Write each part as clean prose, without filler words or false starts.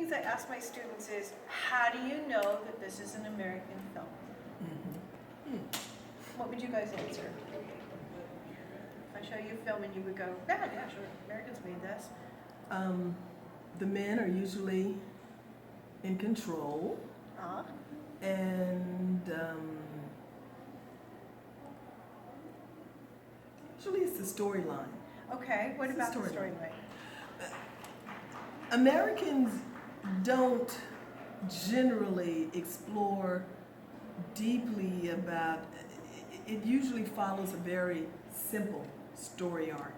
things I ask my students is, how do you know that this is an American film? What would you guys answer? If I show you a film and you would go, yeah, sure, Americans made this. The men are usually in control, and usually it's the storyline. Okay, what about the storyline? Americans don't generally explore deeply about it. Usually follows a very simple story arc,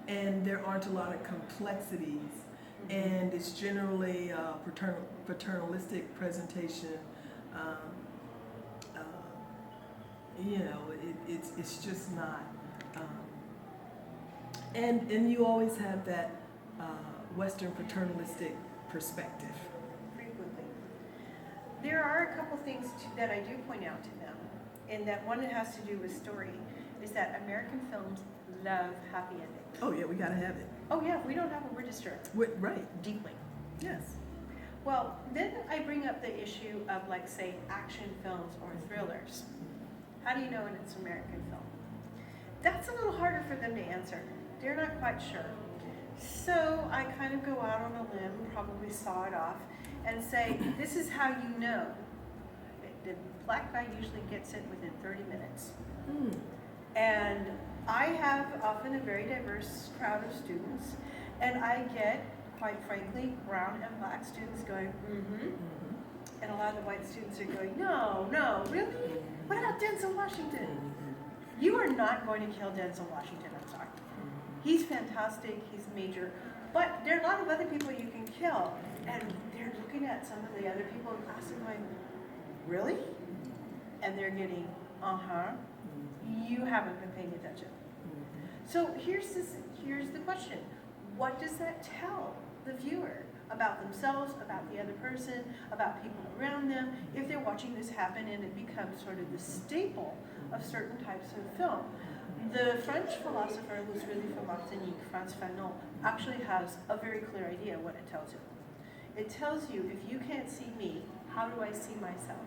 and there aren't a lot of complexities, and it's generally a paternalistic presentation. It's just not, and you always have that Western paternalistic perspective. Frequently. There are a couple things that I do point out to them, and that one that has to do with story, is that American films love happy endings. Oh yeah, we gotta have it. Oh yeah, if we don't have it, we're disturbed. Right. Deeply. Yes. Well, then I bring up the issue of, like, say, action films or thrillers. How do you know when it's an American film? That's a little harder for them to answer. They're not quite sure. So I kind of go out on a limb, probably saw it off, and say, this is how you know. The black guy usually gets it within 30 minutes. And I have often a very diverse crowd of students, and I get, quite frankly, brown and black students going, and a lot of the white students are going, no, really? What about Denzel Washington? You are not going to kill Denzel Washington, I'm sorry. He's fantastic, he's major, but there are a lot of other people you can kill, and they're looking at some of the other people in class and going, really? And they're getting, you haven't been paying attention. So here's the question. What does that tell the viewer about themselves, about the other person, about people around them, if they're watching this happen and it becomes sort of the staple of certain types of film? The French philosopher who's really from Martinique, Frantz Fanon, actually has a very clear idea what it tells you. It tells you, if you can't see me, how do I see myself?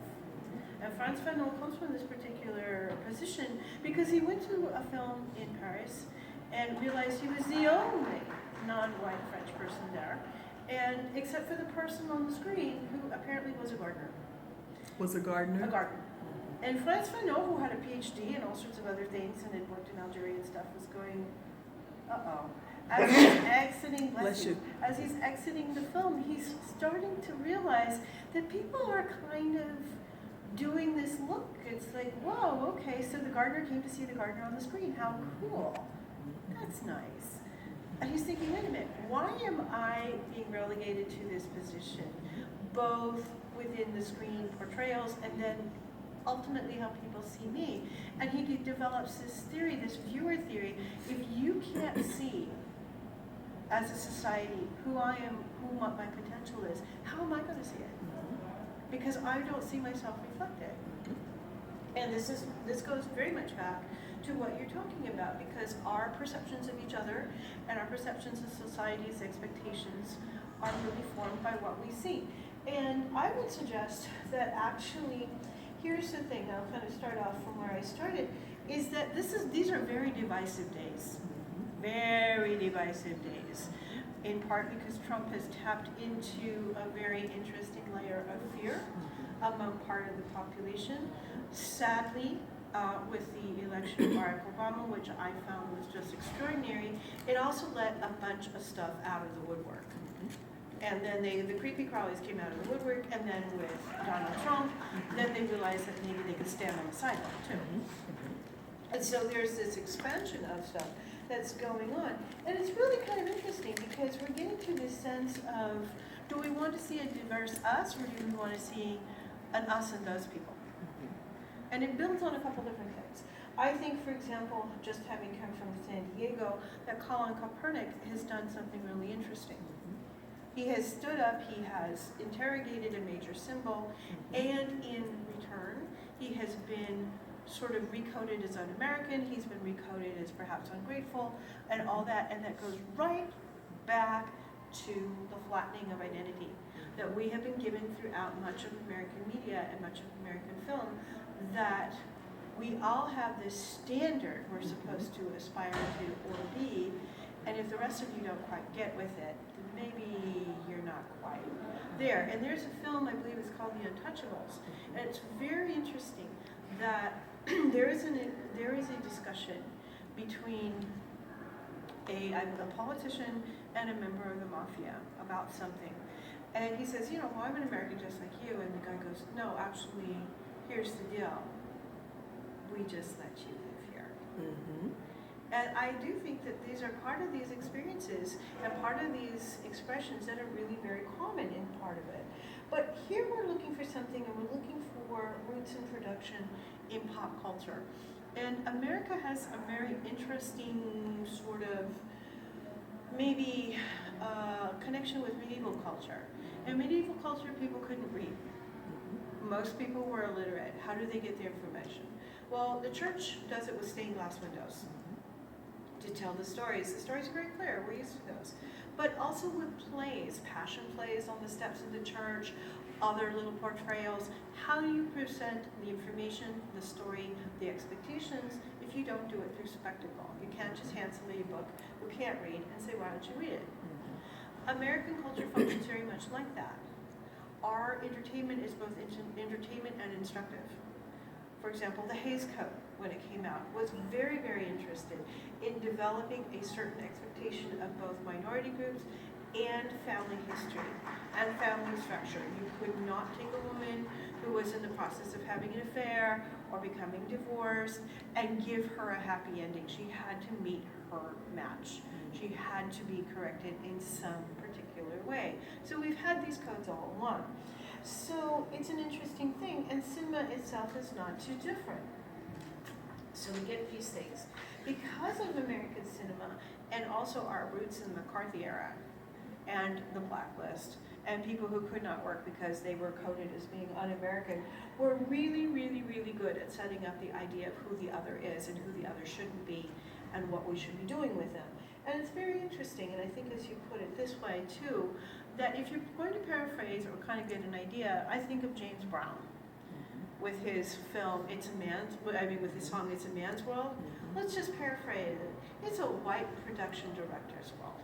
And Frantz Fanon comes from this particular position because he went to a film in Paris and realized he was the only non-white French person there, and except for the person on the screen who apparently was a gardener. Was a gardener? A gardener. And Frantz Fanon, who had a PhD and all sorts of other things and had worked in Algeria and stuff, was going, As he's exiting, as he's exiting the film, he's starting to realize that people are kind of doing this look. It's like, whoa, okay, so the gardener came to see the gardener on the screen. How cool. That's nice. And he's thinking, wait a minute, why am I being relegated to this position, both within the screen portrayals and then ultimately how people see me? And he develops this theory, this viewer theory. If you can't see, as a society, who I am, what my potential is, how am I going to see it? Because I don't see myself reflected. And this goes very much back to what you're talking about, because our perceptions of each other and our perceptions of society's expectations are really formed by what we see. And I would suggest that actually, here's the thing, I'll kind of start off from where I started, is that these are very divisive days. Very divisive days. In part because Trump has tapped into a very interesting layer of fear among part of the population. Sadly, with the election of Barack Obama, which I found was just extraordinary, it also let a bunch of stuff out of the woodwork. And then the creepy crawlies came out of the woodwork, and then with Donald Trump, then they realized that maybe they could stand on the sideline too. And so there's this expansion of stuff that's going on. And it's really kind of interesting because we're getting to this sense of, do we want to see a diverse us, or do we want to see an us and those people? And it builds on a couple different things. I think, for example, just having come from San Diego, that Colin Kaepernick has done something really interesting. He has stood up, he has interrogated a major symbol, and in return, he has been sort of recoded as un-American, he's been recoded as perhaps ungrateful, and all that, and that goes right back to the flattening of identity. that we have been given throughout much of American media and much of American film, that we all have this standard we're supposed to aspire to or be, and if the rest of you don't quite get with it, then maybe you're not quite there. And there's a film, I believe it's called The Untouchables, and it's very interesting that there is a discussion between a politician and a member of the mafia about something. And he says, well, I'm an American just like you. And the guy goes, no, actually, here's the deal. We just let you live here. Mm-hmm. And I do think that these are part of these experiences and part of these expressions that are really very common in part of it. But here we're looking for something, and we're looking for roots in production in pop culture. And America has a very interesting sort of maybe connection with medieval culture. In medieval culture, people couldn't read. Most people were illiterate. How do they get their information? Well, the church does it with stained glass windows to tell the stories. The stories are very clear. We're used to those. But also with plays, passion plays on the steps of the church, other little portrayals. How do you present the information, the story, the expectations if you don't do it through spectacle? You can't just hand somebody a book who can't read and say, why don't you read it? American culture functions very much like that. Our entertainment is both entertainment and instructive. For example, the Hays Code, when it came out, was very, very interested in developing a certain expectation of both minority groups and family history and family structure. You could not take a woman who was in the process of having an affair or becoming divorced and give her a happy ending. She had to meet her match. She had to be corrected in some particular way. So we've had these codes all along. So it's an interesting thing, and cinema itself is not too different. So we get these things. Because of American cinema, and also our roots in the McCarthy era, and the blacklist, and people who could not work because they were coded as being un-American, we're really, really, really good at setting up the idea of who the other is and who the other shouldn't be and what we should be doing with them. And it's very interesting, and I think as you put it this way too, that if you're going to paraphrase or kind of get an idea, I think of James Brown with his film, with his song, It's a Man's World. Let's just paraphrase it. It's a white production director's world,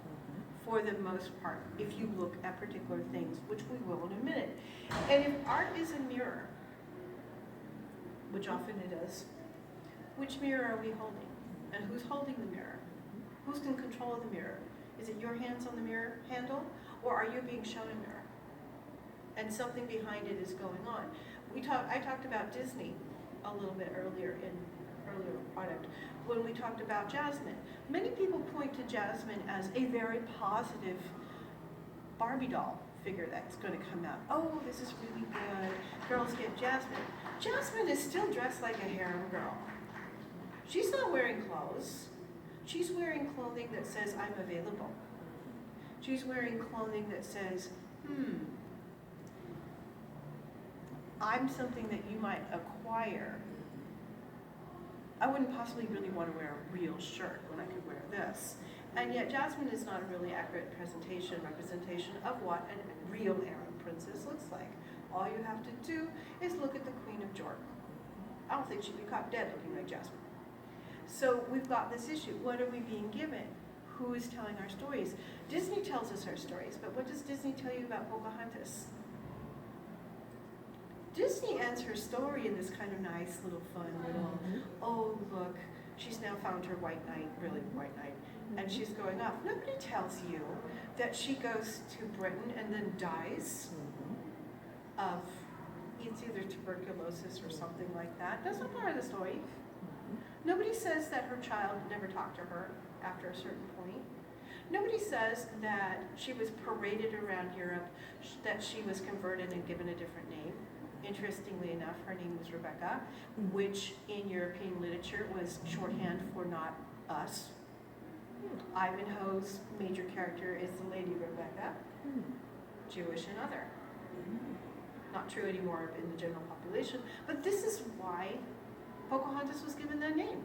for the most part, if you look at particular things, which we will in a minute. And if art is a mirror, which often it is, which mirror are we holding? And who's holding the mirror? Who's in control of the mirror? Is it your hands on the mirror handle, or are you being shown a mirror? And something behind it is going on. I talked about Disney a little bit earlier in earlier product when we talked about Jasmine. Many people point to Jasmine as a very positive Barbie doll figure that's going to come out. Oh, this is really good. Girls get Jasmine. Jasmine is still dressed like a harem girl. She's not wearing clothes. She's wearing clothing that says, I'm available. She's wearing clothing that says, I'm something that you might acquire. I wouldn't possibly really want to wear a real shirt when I could wear this. And yet Jasmine is not a really accurate representation of what a real Arab princess looks like. All you have to do is look at the Queen of Jordan. I don't think she'd be caught dead looking like Jasmine. So we've got this issue. What are we being given? Who is telling our stories? Disney tells us our stories, but what does Disney tell you about Pocahontas? Disney ends her story in this kind of nice little fun little, oh look, she's now found her white knight, really white knight, and she's going off. Nobody tells you that she goes to Britain and then dies of, it's either tuberculosis or something like that. That's not part of the story. Nobody says that her child never talked to her after a certain point. Nobody says that she was paraded around Europe, that she was converted and given a different name. Interestingly enough, her name was Rebecca, which in European literature was shorthand for not us. Ivanhoe's major character is the Lady Rebecca, Jewish and other. Not true anymore in the general population, but this is why Pocahontas was given that name.